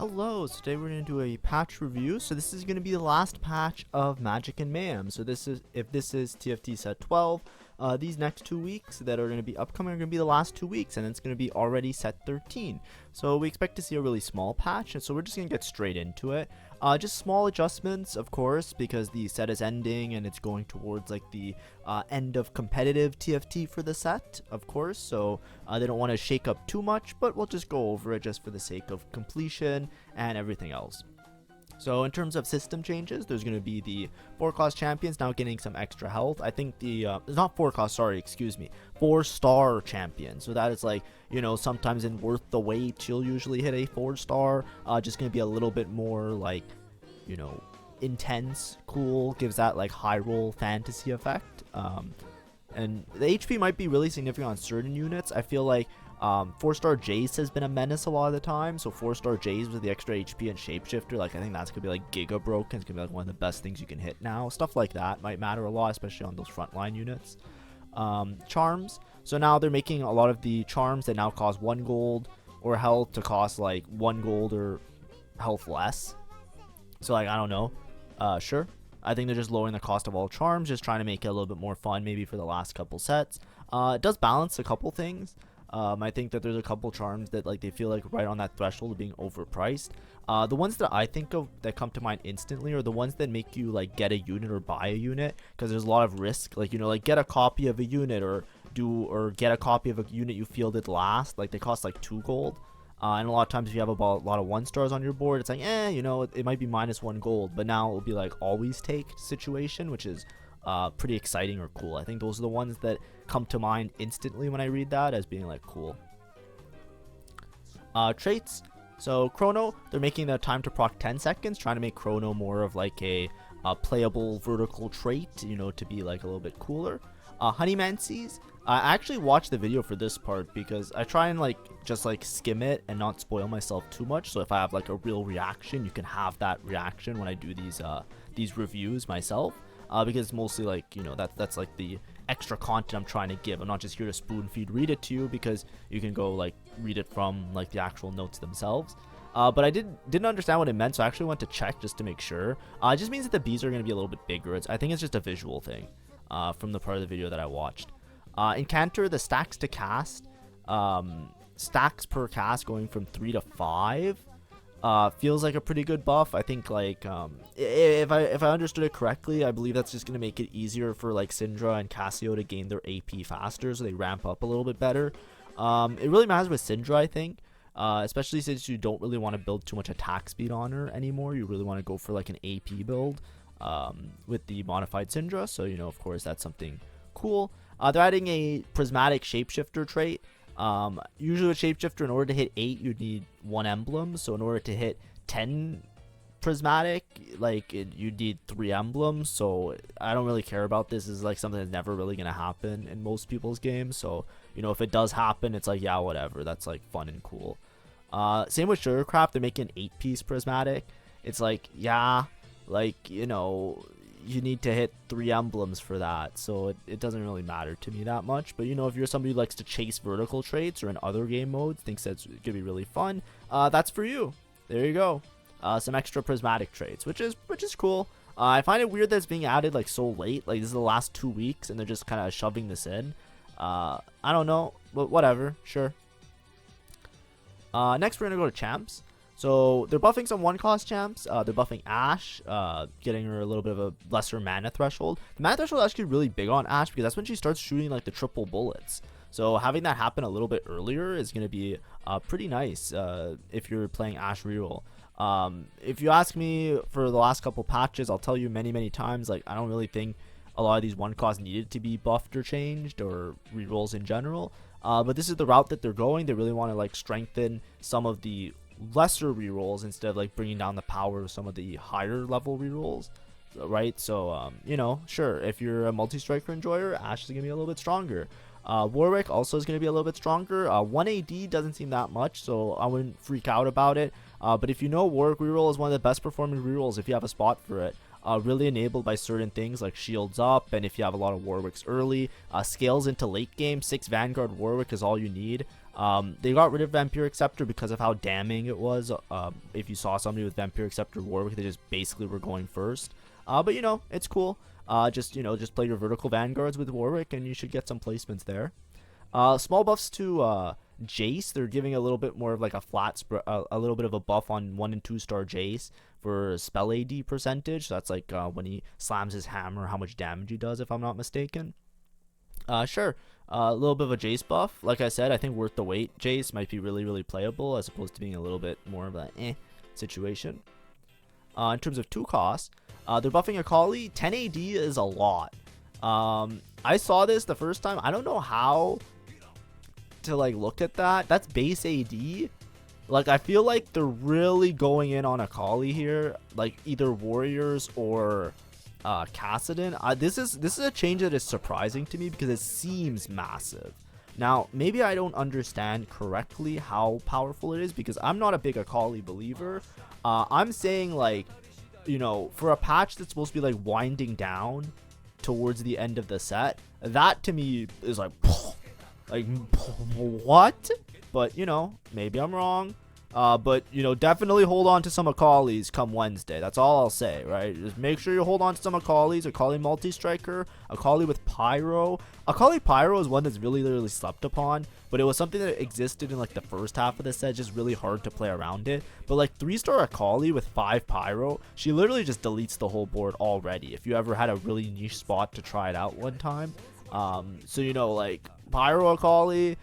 Hello, so today we're going to do a patch review. So this is going to be the last patch of Magic and Mayhem. So if this is TFT set 12, these next 2 weeks that are going to be upcoming are going to be the last 2 weeks, and it's going to be already set 13. So we expect to see a really small patch, and so we're just going to get straight into it. Just small adjustments, of course, because the set is ending and it's going towards like the end of competitive TFT for the set, of course. So they don't want to shake up too much, but we'll just go over it just for the sake of completion and everything else. So in terms of system changes, there's going to be the 4-cost champions now getting some extra health. I think the, not 4-cost, sorry, excuse me, 4-star champion. So that is like, you know, sometimes in worth the wait, you'll usually hit a 4-star. Just going to be a little bit more like, you know, intense, cool, gives that like high roll fantasy effect. And the HP might be really significant on certain units. I feel like 4-star Jace has been a menace a lot of the time, so 4-star Jace with the extra HP and Shapeshifter, like I think that's gonna be like giga broken. It's gonna be like one of the best things you can hit now. Stuff like that might matter a lot, especially on those frontline units. Charms, so now they're making a lot of the charms that now cost 1 gold or health to cost like 1 gold or health less. So like, I don't know, sure, I think they're just lowering the cost of all charms, just trying to make it a little bit more fun maybe for the last couple sets. It does balance a couple things. I think that there's a couple charms that like they feel like right on that threshold of being overpriced. The ones that I think of that come to mind instantly are the ones that make you like get a unit or buy a unit, because there's a lot of risk, like, you know, like get a copy of a unit or get a copy of a unit you fielded last, like they cost like 2 gold. And a lot of times if you have a lot of 1-stars on your board, it's like, you know, it might be minus 1 gold, but now it'll be like always take situation, which is pretty exciting or cool. I think those are the ones that come to mind instantly when I read that as being like cool. Traits. So Chrono, they're making the time to proc 10 seconds, trying to make Chrono more of like a playable vertical trait, you know, to be like a little bit cooler. Honeymancies, I actually watched the video for this part because I try and like just like skim it and not spoil myself too much. So if I have like a real reaction, you can have that reaction when I do these reviews myself. Because it's mostly like, you know, that's like the extra content I'm trying to give. I'm not just here to spoon feed read it to you, because you can go like read it from like the actual notes themselves. But I didn't understand what it meant, so I actually went to check just to make sure. It just means that the bees are going to be a little bit bigger. I think it's just a visual thing from the part of the video that I watched. In Canter, the stacks to cast, stacks per cast going from 3 to 5. Feels like a pretty good buff. I think like if I understood it correctly, I believe that's just gonna make it easier for like Syndra and Cassio to gain their AP faster, so they ramp up a little bit better. It really matters with Syndra, I think, especially since you don't really want to build too much attack speed on her anymore. You really want to go for like an AP build with the modified Syndra. So, you know, of course, that's something cool. They're adding a Prismatic Shapeshifter trait. Usually with Shapeshifter, in order to hit 8, you'd need 1 emblem. So in order to hit 10 Prismatic, like you'd need 3 emblems. So I don't really care about this. This is like something that's never really gonna happen in most people's games. So, you know, if it does happen, it's like, yeah, whatever. That's like fun and cool. Same with Sugarcraft. They're making 8-piece Prismatic. It's like, yeah, like, you know, you need to hit 3 emblems for that, so it doesn't really matter to me that much. But, you know, if you're somebody who likes to chase vertical traits or in other game modes, thinks that's gonna be really fun, that's for you. There you go. Some extra Prismatic traits, which is cool. I find it weird that it's being added like so late. Like, this is the last 2 weeks and they're just kind of shoving this in. I don't know, but whatever, sure. Next we're gonna go to champs. So they're buffing some 1-cost champs. They're buffing Ashe, getting her a little bit of a lesser mana threshold. The mana threshold is actually really big on Ashe because that's when she starts shooting like the triple bullets. So having that happen a little bit earlier is going to be pretty nice if you're playing Ashe reroll. If you ask me for the last couple patches, I'll tell you many times, like, I don't really think a lot of these 1-costs needed to be buffed or changed, or rerolls in general. But this is the route that they're going. They really want to like strengthen some of the lesser rerolls instead of like bringing down the power of some of the higher level rerolls, right? So you know, sure, if you're a multi-striker enjoyer, Ashe is gonna be a little bit stronger. Warwick also is gonna be a little bit stronger. 1 AD doesn't seem that much, so I wouldn't freak out about it. But if you know, Warwick reroll is one of the best performing rerolls if you have a spot for it. Really enabled by certain things like shields up, and if you have a lot of Warwicks early, scales into late game. 6 Vanguard Warwick is all you need. They got rid of Vampiric Scepter because of how damning it was. If you saw somebody with Vampiric Scepter Warwick, they just basically were going first. But you know, it's cool. Just play your vertical vanguards with Warwick, and you should get some placements there. Small buffs to Jace. They're giving a little bit more of like a a little bit of a buff on 1 and 2 star Jace for spell AD percentage. So that's like when he slams his hammer, how much damage he does, if I'm not mistaken. Sure. A little bit of a Jace buff. Like I said, I think worth the wait. Jace might be really, really playable as opposed to being a little bit more of a situation. In terms of 2 costs, they're buffing Akali. 10 AD is a lot. I saw this the first time. I don't know how to like look at that. That's base AD. Like, I feel like they're really going in on Akali here, like either Warriors or Kassadin. This is a change that is surprising to me because it seems massive. Now, maybe I don't understand correctly how powerful it is because I'm not a big Akali believer. I'm saying, like, you know, for a patch that's supposed to be like winding down towards the end of the set, that to me is like what? But you know, maybe I'm wrong. But you know, definitely hold on to some Akalis come Wednesday. That's all I'll say, right? Just make sure you hold on to some Akalis. Akali multi-striker, Akali with Pyro. Akali Pyro is one that's really slept upon, but it was something that existed in like the first half of the set, just really hard to play around it. But like 3-star Akali with 5 Pyro, she literally just deletes the whole board already. If you ever had a really niche spot to try it out one time. So you know, like Pyro Akali,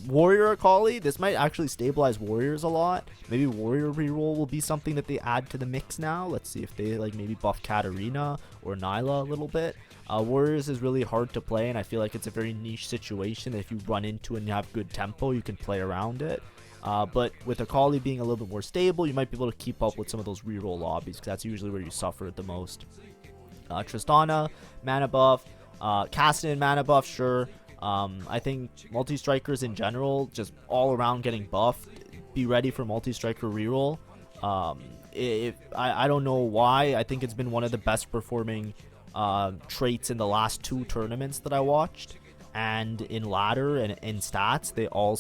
Warrior Akali. This might actually stabilize Warriors a lot. Maybe Warrior reroll will be something that they add to the mix now. Let's see if they like maybe buff Katarina or Nyla a little bit. Warriors is really hard to play, and I feel like it's a very niche situation. If you run into and you have good tempo, you can play around it. But with Akali being a little bit more stable, you might be able to keep up with some of those reroll lobbies because that's usually where you suffer the most. Tristana, mana buff. Kassadin, mana buff, sure. I think multi-strikers in general, just all around getting buffed. Be ready for multi-striker reroll. I don't know why. I think it's been one of the best performing traits in the last 2 tournaments that I watched. And in ladder and in stats, it all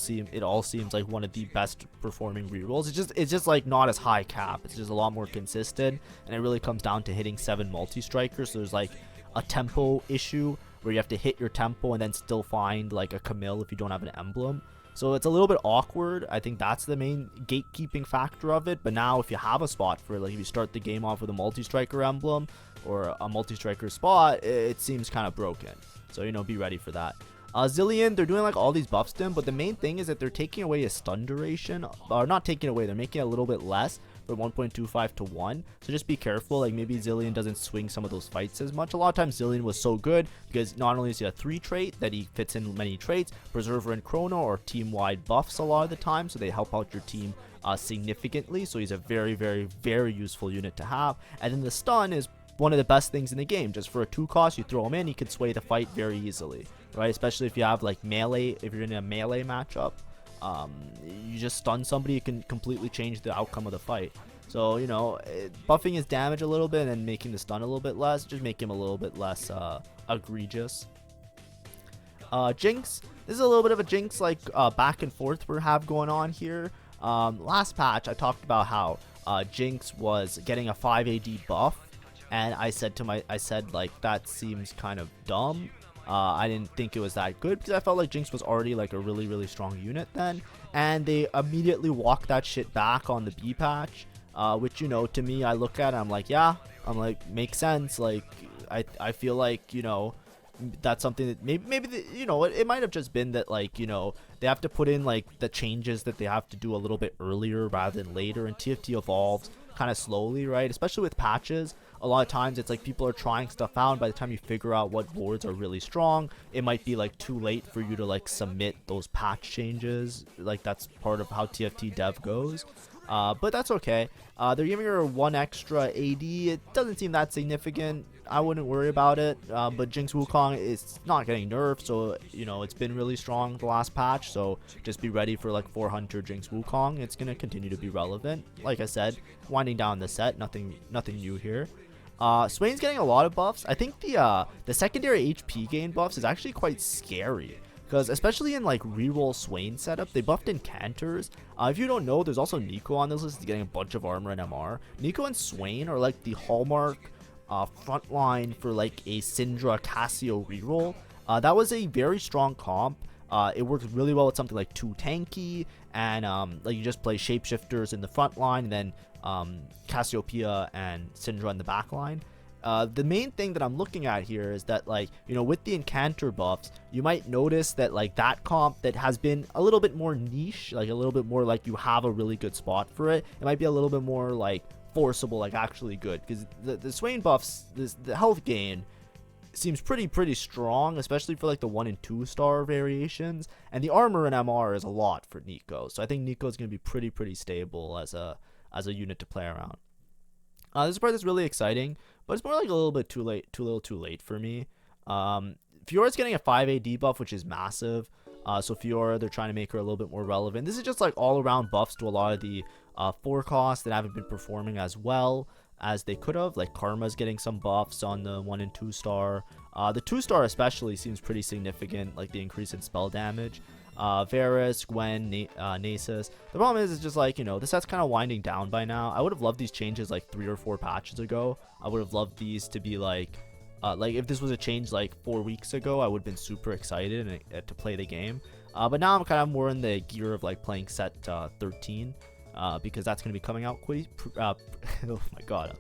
seems like one of the best performing rerolls. It's just like not as high cap. It's just a lot more consistent, and it really comes down to hitting 7 multi-strikers. So there's like a tempo issue where you have to hit your tempo and then still find like a Camille if you don't have an emblem. So it's a little bit awkward. I think that's the main gatekeeping factor of it. But now if you have a spot for, like, if you start the game off with a multi-striker emblem or a multi-striker spot, it seems kind of broken. So, you know, be ready for that. Zilean, they're doing like all these buffs to him, but the main thing is that they're taking away his stun duration, or not taking away, they're making it a little bit less from 1.25 to 1. So just be careful, like maybe Zilean doesn't swing some of those fights as much. A lot of times Zilean was so good because not only is he a 3 trait that he fits in many traits, Berserker and Chrono are team-wide buffs a lot of the time, so they help out your team significantly. So he's a very useful unit to have. And then the stun is one of the best things in the game. Just for a 2 cost, you throw him in, you can sway the fight very easily, right? Especially if you have like melee, if you're in a melee matchup, you just stun somebody, you can completely change the outcome of the fight. So, you know, buffing his damage a little bit and making the stun a little bit less, just make him a little bit less egregious. Jinx, this is a little bit of a Jinx like back and forth we have going on here. Last patch I talked about how Jinx was getting a 5 AD buff, and I said like that seems kind of dumb. I didn't think it was that good because I felt like Jinx was already like a really strong unit then, and they immediately walked that shit back on the B patch, which, you know, to me, I look at it, I'm like, yeah, makes sense. Like I feel like, you know, that's something that maybe you know, it might have just been that, like, you know, they have to put in like the changes that they have to do a little bit earlier rather than later, and TFT evolves kind of slowly, right? Especially with patches, a lot of times it's like people are trying stuff out, and by the time you figure out what boards are really strong, it might be like too late for you to like submit those patch changes. Like that's part of how TFT dev goes. But that's okay. They're giving her 1 extra AD. It doesn't seem that significant. I wouldn't worry about it. But Jinx Wukong is not getting nerfed, so, you know, it's been really strong the last patch. So just be ready for like 400 Jinx Wukong. It's gonna continue to be relevant. Like I said, winding down the set, nothing new here. Swain's getting a lot of buffs. I think the secondary HP gain buffs is actually quite scary because especially in like reroll Swain setup, they buffed Incanters. If you don't know, there's also Nico on this list, getting a bunch of armor and MR. Nico and Swain are like the hallmark front line for like a Syndra Cassio reroll. That was a very strong comp. It works really well with something like 2 tanky, and like you just play shapeshifters in the front line, and then Cassiopeia and Syndra in the back line. The main thing that I'm looking at here is that, like, you know, with the Incanter buffs, you might notice that like that comp that has been a little bit more niche, like a little bit more like you have a really good spot for it, it might be a little bit more like forcible, like actually good, because the Swain buffs, the health gain seems pretty strong, especially for like the 1 and 2 star variations, and the armor and MR is a lot for Nico, so I think Nico is going to be pretty stable as a unit to play around. This part is really exciting, but it's more like a little bit too late for me. Fiora's getting a 5A debuff, which is massive. So Fiora, they're trying to make her a little bit more relevant. This is just like all around buffs to a lot of the 4 costs that haven't been performing as well as they could have. Like Karma's getting some buffs on the 1 and 2 star. The 2 star especially seems pretty significant, like the increase in spell damage. Varus, Gwen, Nasus. The problem is, it's just like, you know, the set's kind of winding down by now. I would have loved these changes like 3 or 4 patches ago. I would have loved these to be like if this was a change like 4 weeks ago, I would have been super excited to play the game. But now I'm kind of more in the gear of like playing set 13, because that's going to be coming out oh my god,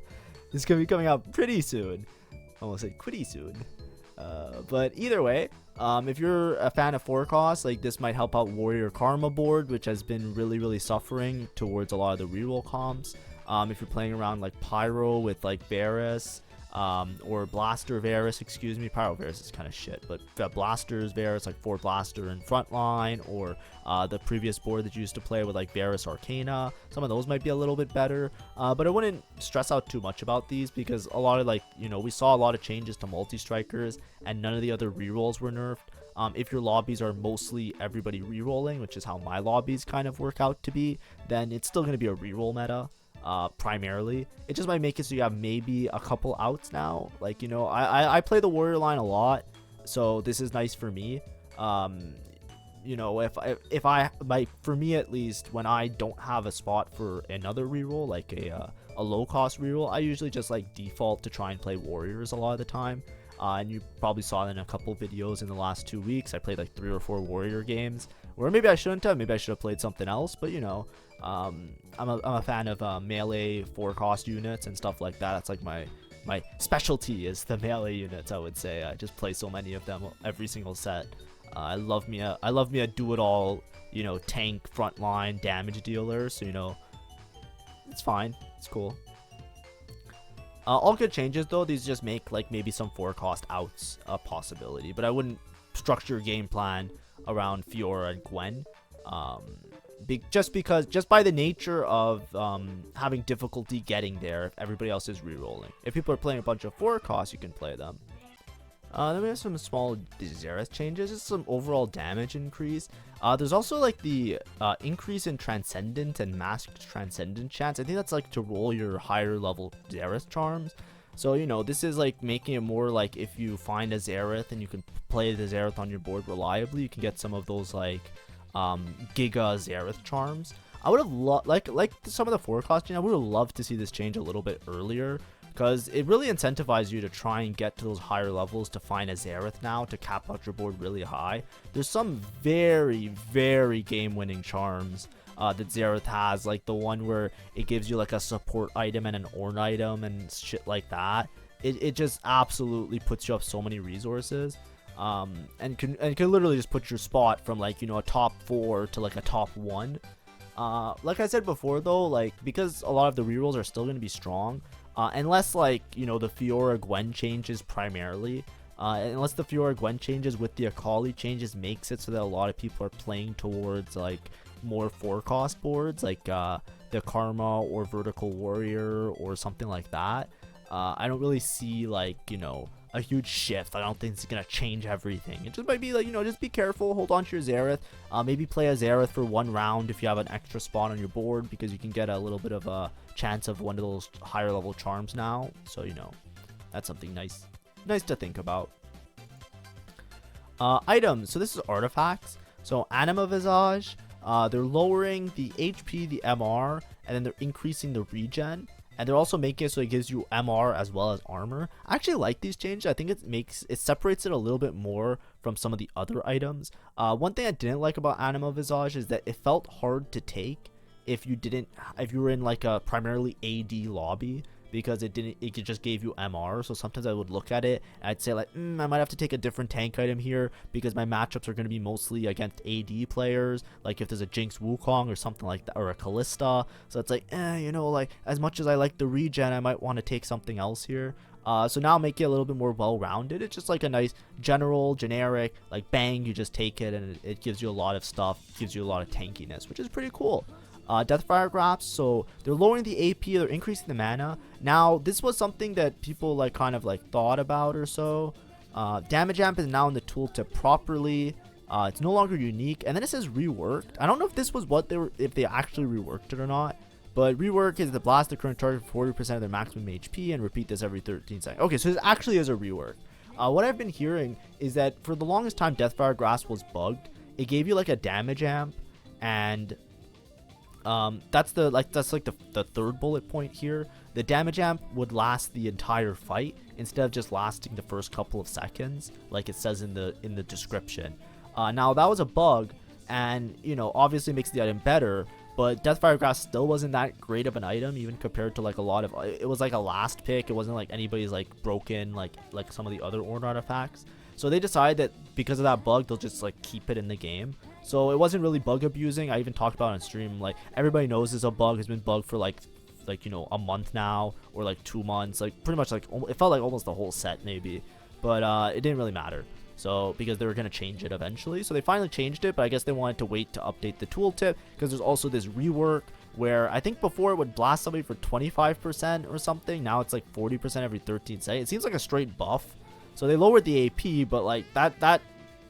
this is going to be coming out pretty soon. I almost said pretty soon. But either way, if you're a fan of 4 costs, like this might help out Warrior Karma board, which has been really suffering towards a lot of the reroll comps. If you're playing around like Pyro with like Varus, or Blaster Varus, excuse me. Pyro Varus is kind of shit, but Blaster's Varus, like 4 Blaster in front line, or the previous board that you used to play with like Varus Arcana, some of those might be a little bit better, but I wouldn't stress out too much about these, because a lot of, like, you know, we saw a lot of changes to multi-strikers and none of the other rerolls were nerfed. If your lobbies are mostly everybody rerolling, which is how my lobbies kind of work out to be, then it's still going to be a reroll meta. Primarily, it just might make it so you have maybe a couple outs now. Like, you know, I play the warrior line a lot, so this is nice for me. You know, if I for me at least, when I don't have a spot for another reroll, like a low cost reroll, I usually just like default to try and play warriors a lot of the time. And you probably saw it in a couple videos in the last 2 weeks. I played like 3 or 4 warrior games, where maybe I shouldn't have. Maybe I should have played something else. But, you know, I'm a fan of melee 4 cost units and stuff like that. That's like my specialty is the melee units, I would say. I just play so many of them every single set. I love me a do it all, you know, tank frontline damage dealer. So, you know, it's fine. It's cool. All good changes though. These just make like maybe some 4 cost outs a possibility, but I wouldn't structure your game plan around Fiora and Gwen, just by the nature of having difficulty getting there if everybody else is rerolling. If people are playing a bunch of 4 costs, you can play them. Then we have some small Xerath changes, just some overall damage increase. There's also like the increase in Transcendent and Masked Transcendent chance. I think that's like to roll your higher level Xerath charms. So, you know, this is like making it more like if you find a Xerath and you can play the Xerath on your board reliably, you can get some of those like Giga Xerath charms. I would have like some of the 4 cost, I would have loved to see this change a little bit earlier, because it really incentivizes you to try and get to those higher levels to find a Xerath now to cap out your board really high. There's some very game-winning charms that Xerath has, like the one where it gives you like a support item and an Ornn item and shit like that. It just absolutely puts you up so many resources, and can literally just put your spot from like, you know, a top 4 to like a top 1. Like I said before though, like because a lot of the rerolls are still going to be strong, unless like, you know, the Fiora Gwen changes primarily, unless the Fiora Gwen changes with the Akali changes makes it so that a lot of people are playing towards like more 4 cost boards, like the Karma or Vertical Warrior or something like that. I don't really see like, you know, a huge shift. I don't think it's gonna change everything. It just might be like, you know, just be careful, hold on to your Xerath, maybe play a Xerath for 1 round if you have an extra spot on your board, because you can get a little bit of a chance of one of those higher level charms now. So, you know, that's something nice to think about. Items. So this is artifacts. So Anima Visage. They're lowering the HP, the MR, and then they're increasing the regen. And they're also making it so it gives you MR as well as armor. I actually like these changes. I think it separates it a little bit more from some of the other items. One thing I didn't like about Anima Visage is that it felt hard to take if you were in like a primarily AD lobby, because it just gave you MR. So sometimes I would look at it and I'd say like, I might have to take a different tank item here because my matchups are going to be mostly against AD players, like if there's a Jinx Wukong or something like that, or a Kalista. So it's like, like as much as I like the regen, I might want to take something else here. So now make it a little bit more well-rounded. It's just like a nice generic, like bang, you just take it and it gives you a lot of stuff, gives you a lot of tankiness, which is pretty cool. Deathfire Grasp, so they're lowering the AP, they're increasing the mana. Now, this was something that people like kind of like thought about or so. Damage Amp is now in the tooltip properly. It's no longer unique, and then it says reworked. I don't know if this was if they actually reworked it or not. But rework is to blast the current target for 40% of their maximum HP and repeat this every 13 seconds. Okay, so this actually is a rework. What I've been hearing is that for the longest time, Deathfire Grasp was bugged. It gave you like a damage amp, and that's like the third bullet point here. The damage amp would last the entire fight instead of just lasting the first couple of seconds, like it says in the description. Now that was a bug, and obviously makes the item better. But Deathfire Grasp still wasn't that great of an item, even compared to like a lot of. It was like a last pick. It wasn't like anybody's like broken like some of the other Ornn artifacts. So they decided that because of that bug, they'll just like keep it in the game. So it wasn't really bug abusing. I even talked about it on stream. Like everybody knows it's a bug. It's been bugged for like a month now, or like 2 months. Like pretty much like it felt like almost the whole set maybe, but it didn't really matter. So because they were going to change it eventually, so they finally changed it, but I guess they wanted to wait to update the tooltip, because there's also this rework where I think before it would blast somebody for 25% or something. Now it's like 40% every 13 seconds. It seems like a straight buff. So they lowered the AP, but like that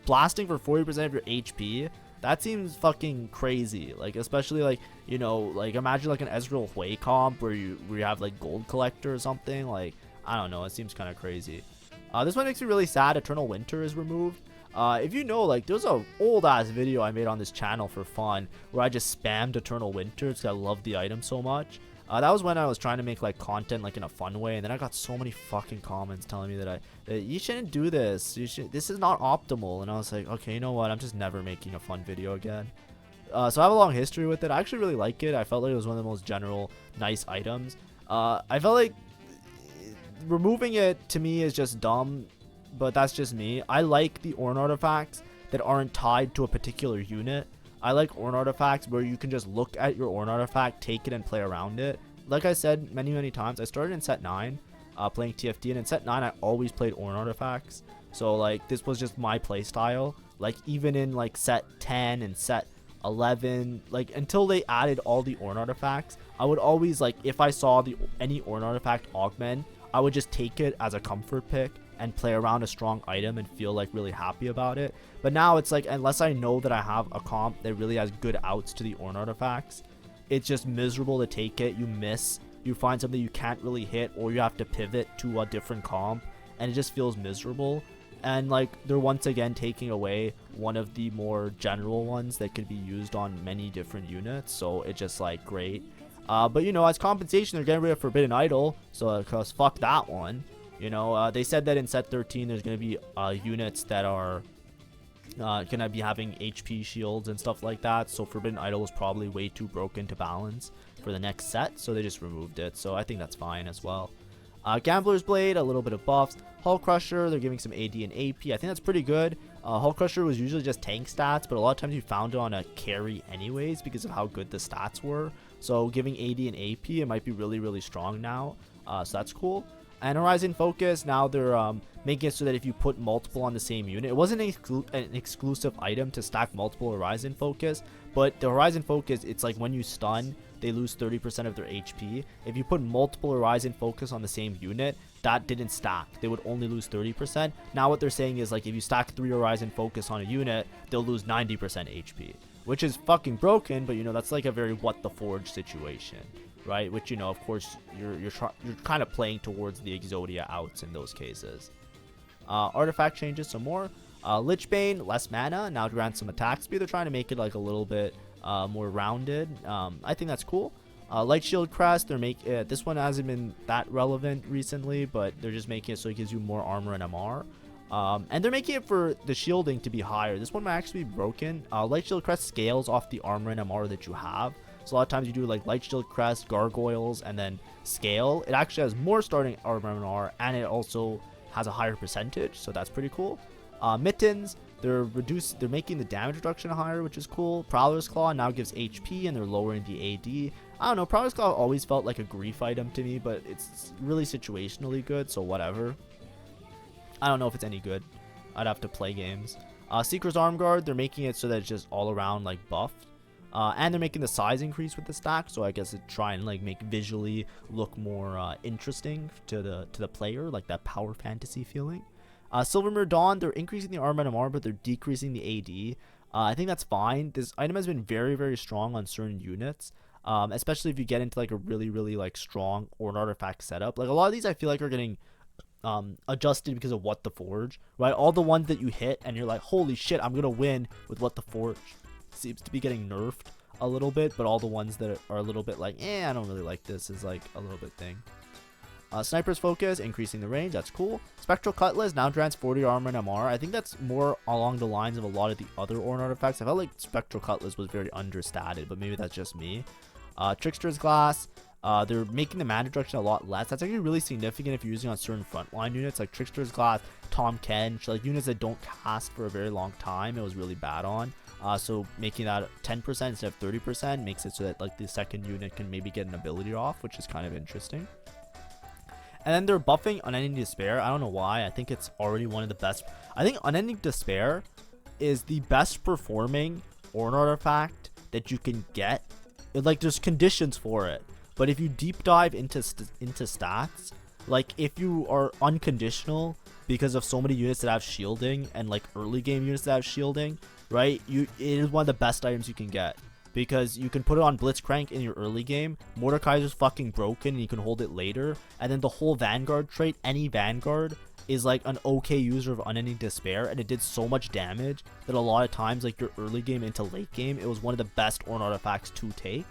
blasting for 40% of your HP, that seems fucking crazy. Like especially like like imagine like an Ezreal Hui comp where you have like Gold Collector or something. Like I don't know, it seems kind of crazy. This one makes me really sad. Eternal Winter is removed. If you know, like there's a old ass video I made on this channel for fun where I just spammed Eternal Winter because I love the item so much. That was when I was trying to make like content like in a fun way, and then I got so many fucking comments telling me that you shouldn't do this. This is not optimal, and I was like, okay, you know what? I'm just never making a fun video again. So I have a long history with it. I actually really like it. I felt like it was one of the most general nice items. I felt like removing it to me is just dumb, but that's just me. I like the Ornn artifacts that aren't tied to a particular unit. I like Ornn artifacts where you can just look at your Ornn artifact, take it, and play around it. Like I said many times, I started in set 9 playing TFT, and in set 9 I always played Ornn artifacts. So like this was just my play style. Like even in like set 10 and set 11, like until they added all the Ornn artifacts, I would always, like, if I saw any Ornn artifact Augment, I would just take it as a comfort pick and play around a strong item and feel like really happy about it. But now it's like, unless I know that I have a comp that really has good outs to the Ornn artifacts, it's just miserable to take it. You miss, you find something you can't really hit, or you have to pivot to a different comp, and it just feels miserable. And like they're once again taking away one of the more general ones that could be used on many different units, so it's just like great. But as compensation, they're getting rid of Forbidden Idol, so cause fuck that one. They said that in set 13 there's gonna be units that are gonna be having HP shields and stuff like that, so Forbidden Idol was probably way too broken to balance for the next set, so they just removed it. So I think that's fine as well. Gambler's Blade, a little bit of buffs. Hull Crusher, they're giving some AD and AP. I think that's pretty good. Hull Crusher was usually just tank stats, but a lot of times you found it on a carry anyways because of how good the stats were. So giving AD and AP, it might be really, really strong now. So that's cool. And Horizon Focus, now they're making it so that if you put multiple on the same unit, it wasn't an exclusive item to stack multiple Horizon Focus, but the Horizon Focus, it's like when you stun, they lose 30% of their HP. If you put multiple Horizon Focus on the same unit, that didn't stack. They would only lose 30%. Now what they're saying is, like, if you stack 3 Horizon Focus on a unit, they'll lose 90% HP, which is fucking broken, but that's like a very what the forge situation, right? Which of course you're kind of playing towards the Exodia outs in those cases. Artifact changes some more. Lich Bane, less mana, now grants some attack speed. They're trying to make it like a little bit more rounded. I think that's cool. Light Shield Crest, they're this one hasn't been that relevant recently, but they're just making it so it gives you more armor and MR. And they're making it for the shielding to be higher. This one might actually be broken. Light Shield Crest scales off the armor and MR that you have. So a lot of times you do like Light Shield Crest, Gargoyles, and then scale. It actually has more starting armor and MR, and it also has a higher percentage, so that's pretty cool. Mittens, they're making the damage reduction higher, which is cool. Prowler's Claw now gives HP, and they're lowering the AD. I don't know, Prowler's Claw always felt like a grief item to me, but it's really situationally good, so whatever. I don't know if it's any good. I'd have to play games. Seeker's Arm Guard, they're making it so that it's just all around like buffed. And they're making the size increase with the stack, so I guess it try and like make visually look more interesting to the player, like that power fantasy feeling. Silvermere Dawn, they're increasing the armor and MR, but they're decreasing the AD. I think that's fine. This item has been very, very strong on certain units, especially if you get into like a really, really like strong or an artifact setup. Like a lot of these, I feel like are getting adjusted because of What the Forge, right? All the ones that you hit and you're like, holy shit, I'm gonna win with What the Forge, seems to be getting nerfed a little bit, but all the ones that are a little bit like, I don't really like this, is like a little bit thing. Sniper's Focus, increasing the range, that's cool. Spectral Cutlass now grants 40 armor and MR. I think that's more along the lines of a lot of the other Ornn artifacts. I felt like Spectral Cutlass was very understated, but maybe that's just me. Trickster's Glass, they're making the mana reduction a lot less. That's actually really significant if you're using on certain frontline units like Trickster's Glass, Tom Kench, like units that don't cast for a very long time. It was really bad on. So making that 10% instead of 30% makes it so that like the second unit can maybe get an ability off, which is kind of interesting. And then they're buffing Unending Despair. I don't know why. I think it's already one of the best. I think Unending Despair is the best performing Ornn artifact that you can get. Like there's conditions for it, but if you deep dive into stats, like if you are unconditional because of so many units that have shielding and like early game units that have shielding, right? It is one of the best items you can get. Because you can put it on Blitzcrank in your early game, Mordekaiser's fucking broken and you can hold it later, and then the whole Vanguard trait, any Vanguard, is like an okay user of Unending Despair, and it did so much damage that a lot of times, like your early game into late game, it was one of the best Ornn artifacts to take.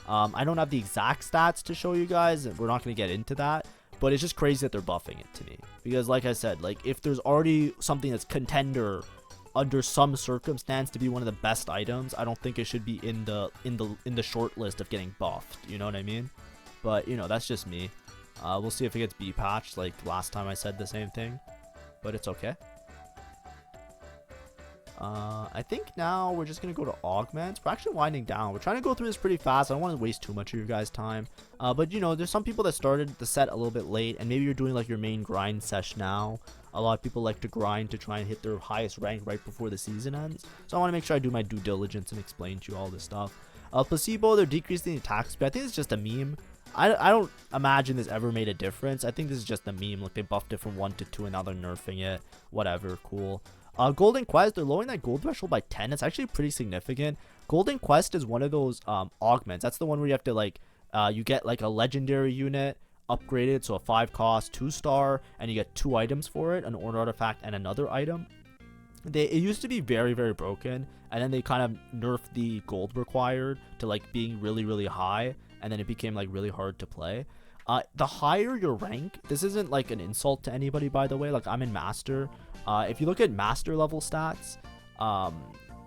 I don't have the exact stats to show you guys, and we're not going to get into that, but it's just crazy that they're buffing it to me. Because like I said, like if there's already something that's contender under some circumstance to be one of the best items, I don't think it should be in the short list of getting buffed, you know what I mean? But you know, that's just me. We'll see if it gets B patched like last time I said the same thing, but it's okay. I think now we're just gonna go to augments. We're actually winding down. We're trying to go through this pretty fast. I don't want to waste too much of your guys' time, but you know, there's some people that started the set a little bit late, and maybe you're doing like your main grind sesh now. A lot of people like to grind to try and hit their highest rank right before the season ends, so I want to make sure I do my due diligence and explain to you all this stuff. Placebo, they're decreasing the attack speed. I think it's just a meme. I don't imagine this ever made a difference. I think this is just a meme. Like they buffed it from 1 to 2 and now they're nerfing it. Whatever, cool. Golden Quest, they're lowering that gold threshold by 10. It's actually pretty significant. Golden Quest is one of those augments. That's the one where you have to like you get like a legendary unit upgraded, so a 5 cost 2-star, and you get 2 items for it, an Ornn artifact and another item. It used to be very, very broken, and then they kind of nerfed the gold required to like being really, really high, and then it became like really hard to play. The higher your rank, this isn't like an insult to anybody, by the way, like I'm in master. If you look at master level stats,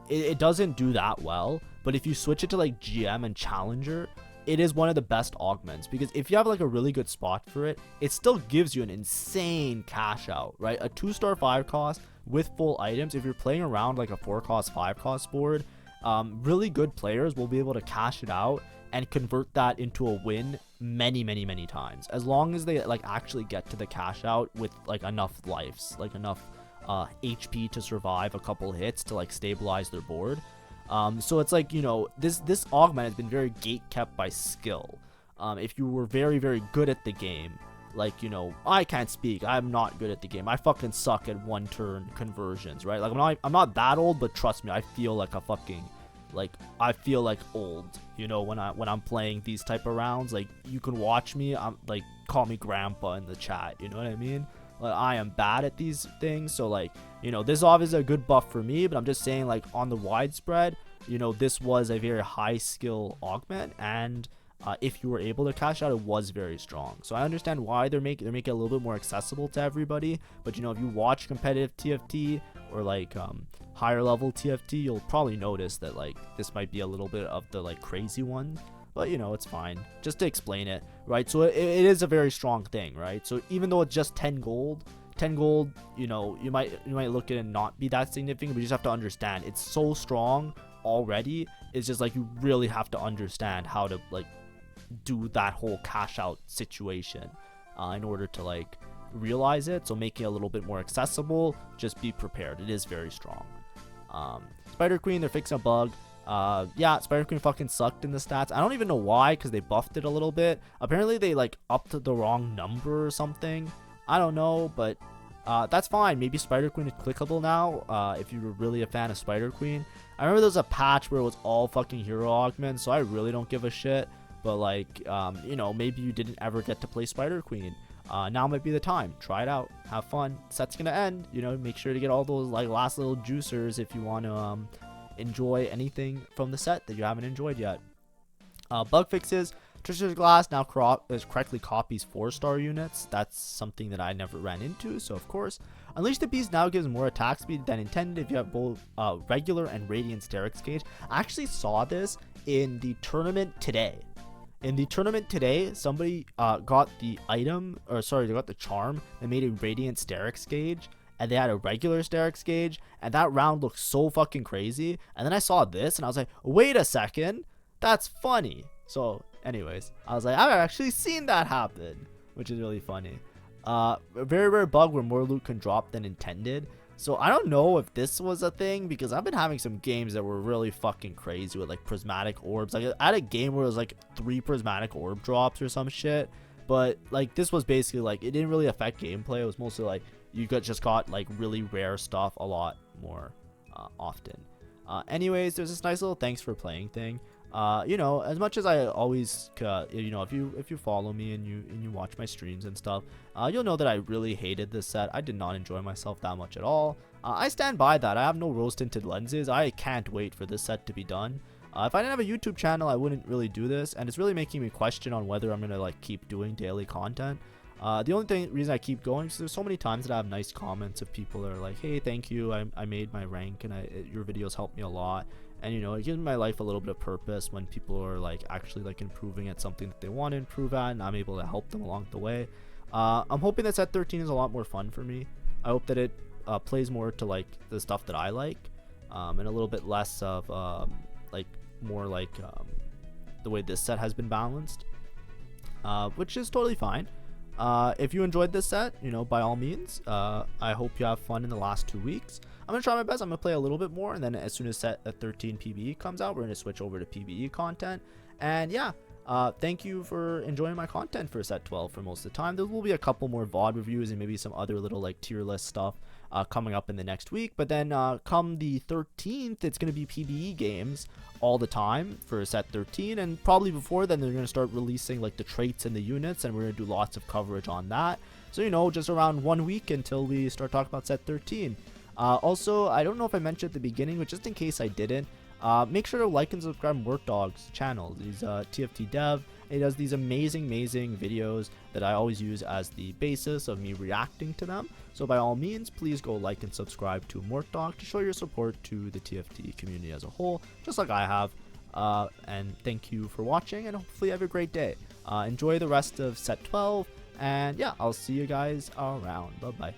it doesn't do that well, but if you switch it to like GM and challenger, it is one of the best augments, because if you have like a really good spot for it, it still gives you an insane cash out, right? A 2-star 5 cost with full items. If you're playing around like a 4 cost 5 cost board, really good players will be able to cash it out and convert that into a win many, many, many times, as long as they like actually get to the cash out with like enough lives, like enough HP to survive a couple hits to like stabilize their board. So it's like, you know, this augment has been very gate kept by skill. If you were very, very good at the game, like, you know, I can't speak, I'm not good at the game, I fucking suck at 1-turn conversions, right? Like I'm not that old, but trust me, I feel like a fucking, like, I feel like old, you know, when I'm playing these type of rounds. Like, you can watch me, I'm like, call me grandpa in the chat, you know what I mean? Like, I am bad at these things, so like, this is obviously a good buff for me, but I'm just saying, like, on the widespread, this was a very high skill augment, and if you were able to cash out, it was very strong. So I understand why they're making it a little bit more accessible to everybody. But if you watch competitive TFT or like higher level TFT, you'll probably notice that like this might be a little bit of the like crazy one. But it's fine. Just to explain it, right? So it is a very strong thing, right? So even though it's just 10 gold, you might look at it and not be that significant, but you just have to understand it's so strong already. It's just like you really have to understand how to like do that whole cash out situation in order to like realize it. So making it a little bit more accessible, just be prepared. It is very strong. Spider Queen, they're fixing a bug. Yeah, Spider Queen fucking sucked in the stats. I don't even know why, because they buffed it a little bit. Apparently they like upped the wrong number or something. I don't know, but that's fine. Maybe Spider Queen is clickable now if you were really a fan of Spider Queen. I remember there was a patch where it was all fucking hero augments, so I really don't give a shit. But like, maybe you didn't ever get to play Spider Queen. Now might be the time. Try it out. Have fun. Set's gonna end. Make sure to get all those like last little juicers if you want to enjoy anything from the set that you haven't enjoyed yet. Bug fixes. Treasure's Glass now correctly copies 4-star units. That's something that I never ran into, so of course. Unleash the Beast now gives more attack speed than intended if you have both regular and Radiant Sterix Gauge. I actually saw this in the tournament today. In the tournament today, somebody got the item, or sorry, they got the charm that made a Radiant Sterix Gauge, and they had a regular Sterix Gauge, and that round looked so fucking crazy. And then I saw this, and I was like, wait a second, that's funny. So, anyways, I was like, I've actually seen that happen, which is really funny. A very rare bug where more loot can drop than intended. So I don't know if this was a thing, because I've been having some games that were really fucking crazy with like prismatic orbs. Like I had a game where it was like 3 prismatic orb drops or some shit, but like this was basically like it didn't really affect gameplay. It was mostly like you just got like really rare stuff a lot more often. Anyways, there's this nice little thanks for playing thing. As much as I always, if you follow me and you watch my streams and stuff, you'll know that I really hated this set. I did not enjoy myself that much at all. I stand by that. I have no rose tinted lenses. I can't wait for this set to be done. If I didn't have a YouTube channel, I wouldn't really do this, and it's really making me question on whether I'm gonna like keep doing daily content. The only reason I keep going is there's so many times that I have nice comments of people that are like, hey, thank you, I made my rank and your videos helped me a lot. And it gives my life a little bit of purpose when people are like actually like improving at something that they want to improve at, and I'm able to help them along the way. I'm hoping that set 13 is a lot more fun for me. I hope that it plays more to like the stuff that I like, and a little bit less of like more like the way this set has been balanced, which is totally fine. If you enjoyed this set, by all means, I hope you have fun in the last 2 weeks. I'm gonna try my best. I'm gonna play a little bit more, and then as soon as set 13 PBE comes out, we're gonna switch over to PBE content. And yeah, thank you for enjoying my content for set 12 for most of the time. There will be a couple more VOD reviews and maybe some other little like tier list stuff coming up in the next week. But then come the 13th, it's gonna be PBE games all the time for set 13, and probably before then they're gonna start releasing like the traits and the units, and we're gonna do lots of coverage on that. So just around 1 week until we start talking about set 13. Also, I don't know if I mentioned at the beginning, but just in case I didn't, make sure to like and subscribe Dog's channel. He's TFT dev. He does these amazing videos that I always use as the basis of me reacting to them. So by all means, please go like and subscribe to Dog to show your support to the TFT community as a whole, just like I have. And thank you for watching, and hopefully you have a great day. Enjoy the rest of set 12, and yeah, I'll see you guys around. Bye bye.